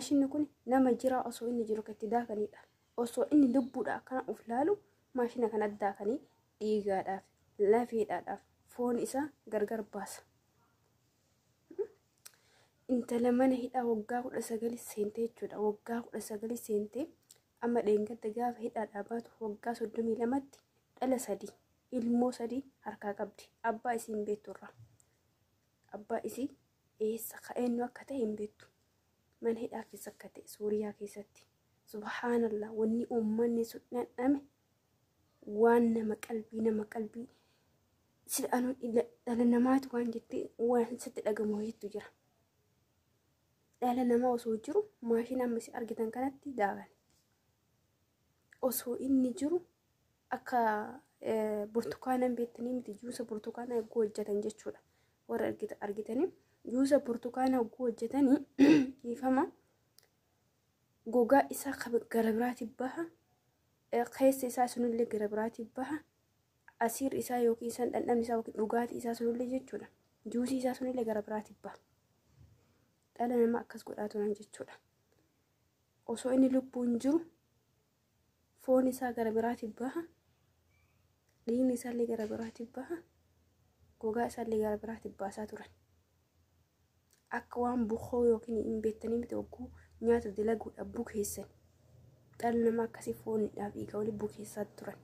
maashinni kun nama jira osoo inni jiru katti daakanidha. Osoo inni lubbuudha akkana uf laalu maashina kana daakanii dhiigaadhaaf lafeedhaadhaaf foon isaa gargar baasa. Intala mana hidhaa waggaa 19 seentee jechuudha. Waggaa 19 seentee amma dheengadda gaafa hidhaadhaa baatu waggaa 32tti dhala 3 ilmoo 3 harkaa qabdi. Abbaa isii hin beektu irraa. Abbaa isii eessa ka'eenyu akka ta'e hin beektu. Mana hidhaa keessa akka ta'e Suuriyaa keessatti. Subhaanallah, wanni uummanni sun dhandhame waan nama qalbii sidhaanuu dhala namaatu waan jettee waan sitti dhagamu jettu jira. Dhala namaa osoo jiru maashina ammas argitan kanatti daakan. Osoo inni jiru akka burtukaana beektanii miti juusa burtukaana eeguu hojjetan jechuudha. Warra argitanii juusa burtukaana eeguu hojjetanii ifama gogaa isaa gara biraatti baha. Keessa isaa sunillee gara biraatti baha. Asiir isaa yookiin san dhandhamni isaa yookiin dhugaatii isaa sunillee jechuudha. Juusii isaa sunillee gara biraatti baha. Dhala namaa akkas godhaa turan jechuudha. Osoo inni lubbuun jiru foon isaa gara biraatti baha. Dhiigni isaallee gara biraatti baha. Gogaa isaallee gara biraatti baasaa turan. Akka waan bukhoo yookiin hin beektanii miti ogguu nyaata dalaguudhaaf bukeessan. Dhalli namaa akkasii foonidhaaf dhiiga walii bukeessaa turan.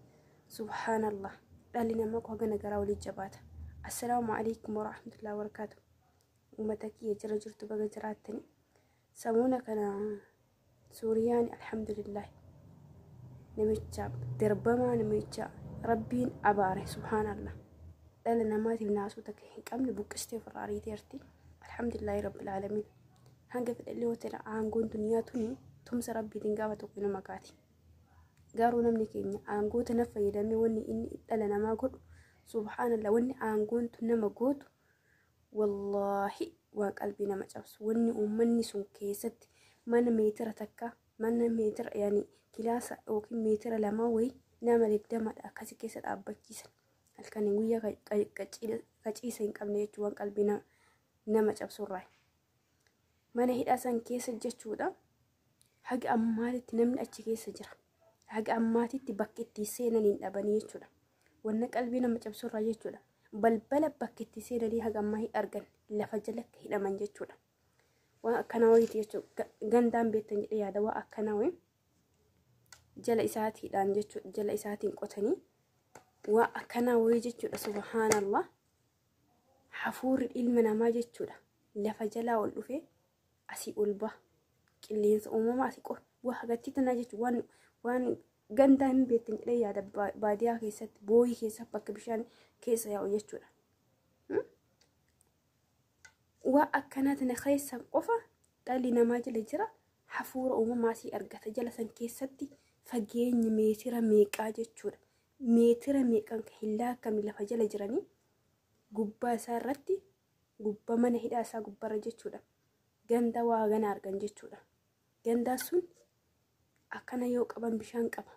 Subhaanallah. Dhalli namaa kun hagana garaa walii jabaata. Assalaamu alaikum warahmatullahi wabarakaatuh. Uummata kiyya jira jirtu baga jiraattanii. Samuuna kana Suuriyaan alhamdulillah. Namicha darbamaa namicha Rabbiin abaare subhaanallah. Dhala namaatiif naasuu takka hin qabne buqqistee ofirraa ariiteerti. Alhamdulillahi rabbil aalamiin. Hanga fedhallee hoteela aangoon duniyaa tuni tumsa rabbiitiin gaafa tokko nama kaati. Garuu namni keenya aangoota na fayyadamee wanni inni dhala namaa godhu subhaanallah wanni aangoon tun nama gootu wallahi waan qalbii nama cabsu. Wanni uummanni sun keessatti mana meetira takka mana meetira yaani kilaasa yookiin meetira lama wayi nama 20 akkasii keessa dhaabbachiisan. Halkan guyyaa qaciisa hin qabne jechuun waan qalbii nama cabsurraa. Mana hidhaa san keessa jechuudha. Haga ammaatitti namni achi keessa jira. Haga ammaatitti bakki itti seenan hin dhabanii jechuudha. Wanna qalbii nama cabsurraa jechuudha. Balbala bakki itti seenanii haga ammaa hin argan lafa jala hidhaman jechuudha. Waan akkanaa wayiiti jechuudha. Gandaan beektan jedhee yaada waan akkanaa wayi jala isaatiidhaan jechuudha. Jala isaatiin qotanii waan akkanaa wayii jechuudha. Subhaanallah. Hafuurri ilma namaa jechuudha. Lafa jalaa ol dhufee asii ol baha. Qilleensa uumamaa asii qofa. Waa hagatti tanaa jechuudha. Waan gandaa hin beektan jedhee yaada baadiyyaa keessatti booyii keessa bakka bishaan keessa yaa'u jechuudha. Waa akkanaa tana keessa qofa dhalli namaa jala jira. Hafuura uumamaa asii argata. Jala san keessatti fageenyi meetira meeqaa jechuudha. Meetira meeqan hin laakkamne lafa jala jiranii gubbaa isaa irratti gubbaa mana hidhaa isaa gubbarra jechuudha. Ganda waa gana argan jechuudha. Gandaan sun akkana yoo qaban bishaan qaba.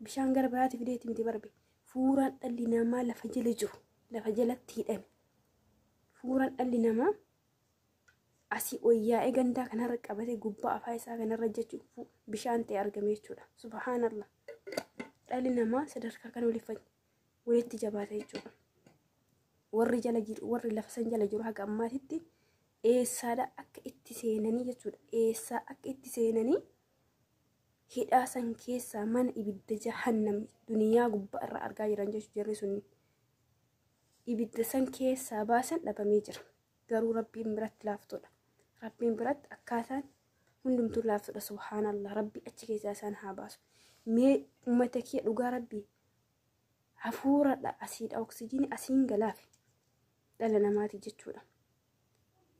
Bishaan gara biraatti fideetti miti barbe. Fuuraan dhalli namaa lafa jala jiru. Lafa jalatti hidhame. Fuuraan dhalli namaa asii oyyaa'ee gandaa kanarra qabate gubbaa afaa isaa kanarra jechuudha. Bishaan ta'e argame jechuudha. Subhaanallah. Dhalli namaa sadarkaa kana walitti jabaata jechuudha. Warri jala jiru warri lafa san jala jiru haga ammaatitti eessaadha akka itti seenanii jechuudha. Eessaa akka itti seenanii hidhaa san keessaa mana ibidda jahannam duniyaa gubbaa irra argaa jiran jechuudha. Jarri sun ibidda san keessaa baasan dhabamee jira. Garuu rabbiin biratti laaftudha. Rabbiin biratti akkaataan hundumtuu laaftudha. Subhaanallah. Rabbi achi keessaa isaan haa baasu. Mee uummata kiyya dhugaa rabbii hafuuradha asiidha oksijiinii asiin galaafi dhala namaati jechuudha.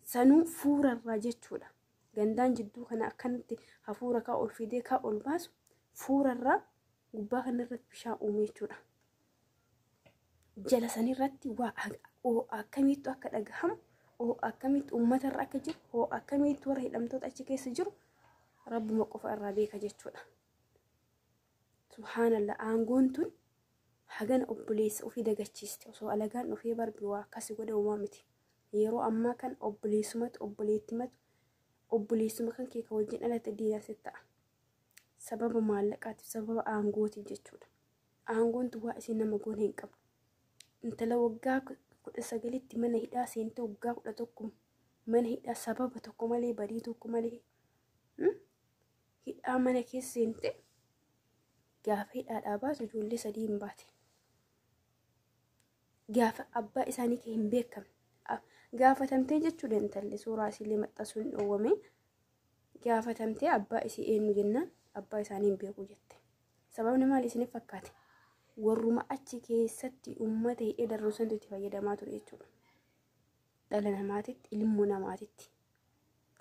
Sanuu fuurarraa jechuudha. Gandaan jidduu kana akkanatti hafuura kaa ol fidee kaa ol baasu fuurarraa gubbaa kanarratti bishaan uume jechuudha. Jala sanirratti waa akkamitti akka dhagahamu akkamitti uummatarra akka jiru akkamitti warra hidhamtoota achi keessa jiru rabbuma qofa irraa beeka jechuudha. Subhaanallah. Aangoon tun hagana obboleessa ofii dagachiiste osoo alagaan dhufee barbi waa akkasii godha uumaa miti. Yeroo ammaa kan obboleessumatu obboleessuma kan kee ka wajjin dhalate diina sitti ta'a. Sababa maallaqaatiif sababa aangootiif jechuudha. Aangoon duwwaa isin nama goone hin qabu. Intala waggaa 19 mana hidhaa seente waggaa 11 mana hidhaa sababa tokko malee badii tokko malee hidhaa mana keessa seente gaafa hidhaadhaa baatu ijoollee 3 hin baate. Gaafa abbaa isaanii kee hin beekamne gaafatamtee jechuudha intalli suuraa isiillee maxxansuun dhoowwame gaafatamtee abbaa isii eenyu jennaan abbaa isaanii hin beeku jette. Sababni maal isiniif fakkaate? Warruma achi keessatti uummata hidhee darruusantu itti fayyadamaa ture jechuudha. Dhala namaatitti ilmoo namaatitti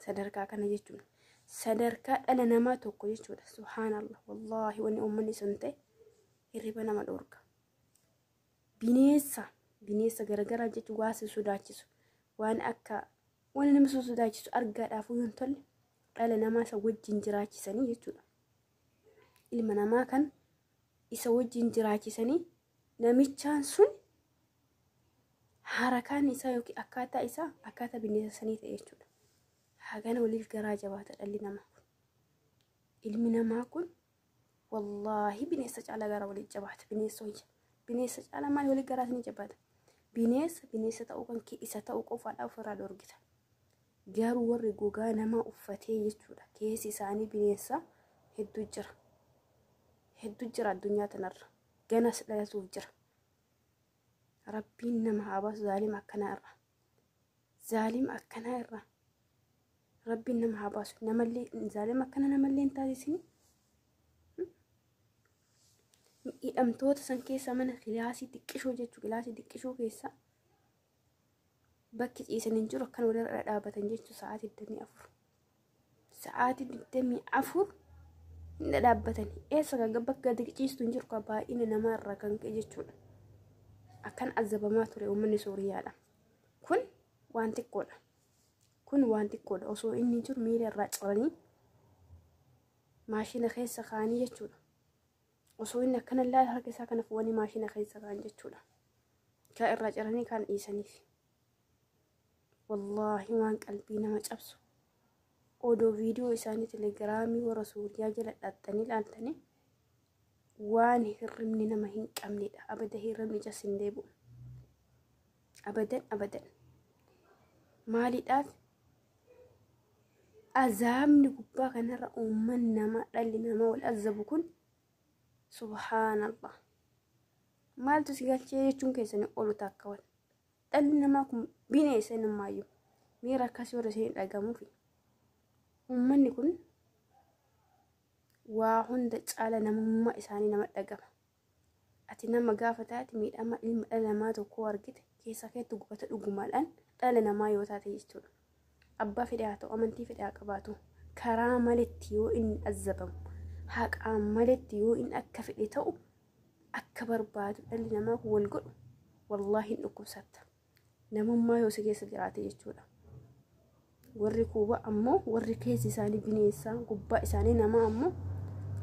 sadarkaa kana jechuudha. Sadarkaa dhala namaa tokko jechuudha. Subhaanallah wallaahi wanni uummanni sun ta'e hirriba nama dhorka. Bineensa garagaraa jechuun waan si sodaachisu waan akka waan nama sodaachisu argaadhaaf yoo hin tolle dhala namaa isa wajjin jiraachisanii jechuudha. Ilma namaa kan isa wajjin jiraachisanii namichaan sun harakaan isaa yookiin akkaataa isaa akkaataa bineensa sanii ta'e jechuudha. Hagana waliif garaa jabaata dhalli namaa kun. Ilmi namaa kun wallaahi bineensa caalaa garaa waliif jabaata. Bineensa caalaa maal waliif garaa sanii jabaata? Bineensa ta'uu kan isa ta'uu qofaadhaa ofirraa dorgita. Garuu warri gogaa namaa uffatee jechuudha. Keessi isaanii bineensa hedduu jira addunyaa tanarra. Ganas dhalatuuf jira. Rabbiin nama haa baasu zaalima akkanaa irraa. Rabbiin nama haa baasu namallee zaalima akkana namallee hin taasisini. Hidhamtoota san keessa mana kilaasii xiqqishoo jechuudha. Kilaasii xiqqishoo keessa bakki ciisan hin jiru akkan walirra dhaabatan jechuudha. Sa'aatii 24. Sa'aatii 24 hin dhaabbatan. Eessa bakka ciistu hin jiru kan baay'ina namaa irraa kan ka'e jechuudha. Akkan azabamaa ture uummanni Sooriyaadha. Kun waan xiqqoodha. Osoo inni jiru miila irraa ciranii maashina keessa kaanii jechuudha. Osoo inni akkana illee harka isaa kana fuudhanii maashina keessa kaan jechuudha. Kaa irraa ciranii kaan dhiisaniif. Wallaahi waan qalbii nama cabsu. Odoo viidiyoo isaanii telegiraamii warra Suuriyaa jala dhaxxanii ilaaltanii waan hirribni nama hin qabnedha. Abada hirribni ijas hin deebi'u. Abadan. Maaliidhaaf? Azaabni gubbaa kanarra uummanni namaa dhalli namaa wal azabu kun subhaanallah. Maaltu si galchee jechuun keessanii olu taakkawan. Dhalli namaa kun bineensa namaayyuu miira akkasii warra isin dhagamuufi. Uummanni kun waa hunda caala namummaa isaanii nama dhagama. Ati nama gaafa taate miidhama ilma dhala namaa tokko argite keessa keetti gubata dhugumaadhaan dhala namaa yoo taate jechuudha. Abbaa fedhaa haa ta'u amantii fedhaa qabaatu karaa maletti yoo inni azabamu haqaan maletti yoo inni akka fedhe ta'u akka barbaadu dhalli namaa kun wal godhu wallaahi hin dhukkubsatta. Namummaa yoo si keessa jiraate jechuudha. Warri kuuba ammoo warri keessi isaanii bineensaa gubbaa isaanii namaa ammoo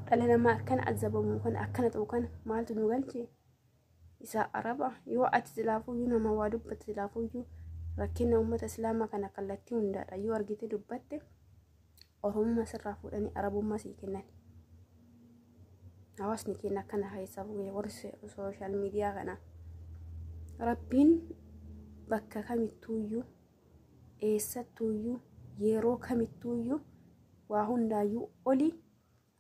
dhala namaa akkana azabamu kan akkana ta'u kana maaltu nu galchee? Isaa araba yoo ati silaafuyyuu nama waa dubbatte silaafuyyuu rakkina uummata islaamaa kana kallattii hundaadha yoo argite dubbatte oromummaa sirraa fuudhanii arabummaa sii kennan. Hawaasni keenya akkana keessaa warri sooshaal miidiyaa kana rabbiin bakka kamittuuyyuu eessattuuyyuu yeroo kamittuuyyuu waa hundaayyuu oli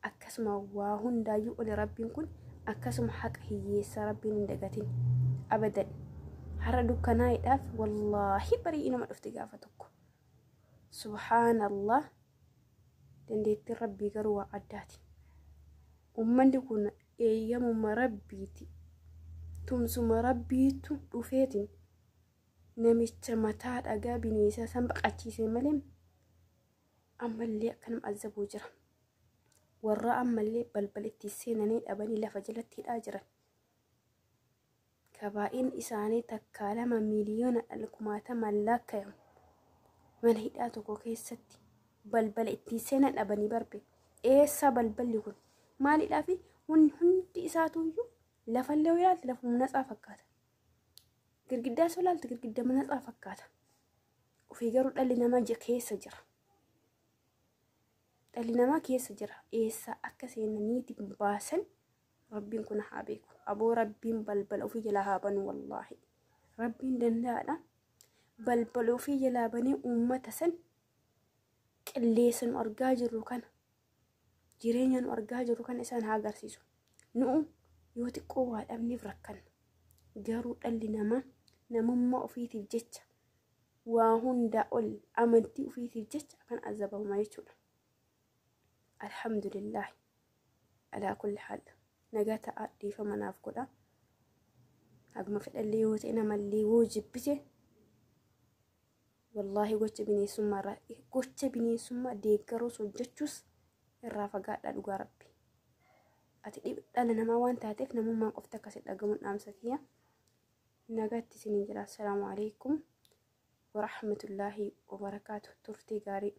akkasuma waa hundaayyuu oli rabbiin kun akkasuma haqa hiyyeessaa rabbiin hin dagatin abadan. Har'a dukkanaa'idhaaf wallaahi barii nama dhufti gaafa tokko. Subhaanallah dandeettiin rabbii garuu waa addaati. Uummanni kun eeyyamuma rabbiiti. Tumsuma rabbiitu dhufeetiin namicha mataa dhagaa bineensa san baqachiisee malee ammallee akka nama azabuu jira. Warra ammallee balbala itti seenanii dhabanii lafa jalatti hidhaa jiran. Kabaa'in isaanii takkaa 2 miliyoona kumaatama lakkaa'amu. Mana hidhaa tokko keessatti balbala itti seenan dhabanii barbe. Eessa balballi kun? Maalidhaaf hundi isaatuuyyuu lafallee ilaalti lafa manatsaa fakkaata. Girgiddaa soo ilaalti girgiddaa manatsaa fakkaata. Ofii garuu dhalli namaa keessa jira. dhalli namaa keessa jira. Eessa akka seenaniiti baasan rabbiin kun haa beeku. Aboo rabbiin balbala ofii jalaa haa banu wallaahi. Rabbiin danda'aadha. Balbala ofii jalaa banee uummata san qilleessa nu argaa jirru kana jireenya nu argaa jirru kana isaan haa agarsiisu. Nu yoo xiqqoo waa dhabneef rakkanna. Garuu dhalli namaa namummaa ofiitiif jecha waa hunda ol amantii ofiitiif jecha kan azabamaa jechuudha. Alhamdulillah alaa kulli haal nagaa ta'a dhiifa manaaf godha. Haguma fedhallee yoo ta'e namallee yoo jibbise wallaahi gocha bineensummaa deeggaruus hojjechuus irraa fagaadhaa dhugaa rabbi. Ati dhala namaa waan taateef namummaan qofti akkasii dhagamuun dhaamsa kiyya. Nagaatti isiniin jira. Assalaamu alaikum wa rahmatullaahi wa barakaatuh. Turtii gaarii.